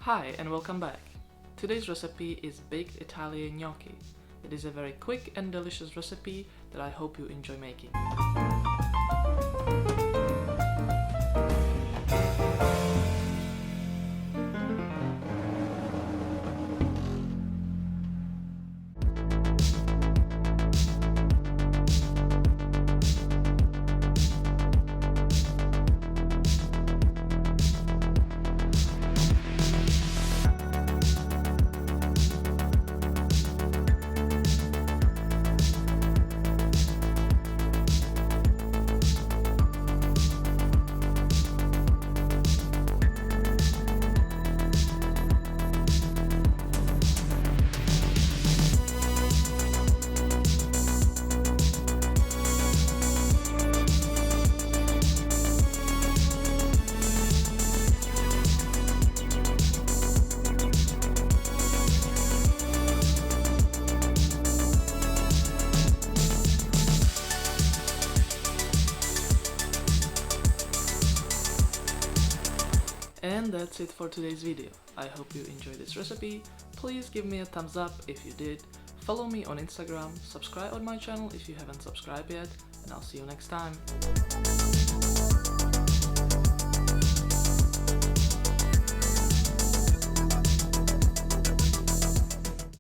Hi and welcome back. Today's recipe is baked Italian gnocchi. It is a very quick and delicious recipe that I hope you enjoy making. And that's it for today's video. I hope you enjoyed this recipe. Please give me a thumbs up if you did. Follow me on Instagram, subscribe on my channel if you haven't subscribed yet, and I'll see you next time.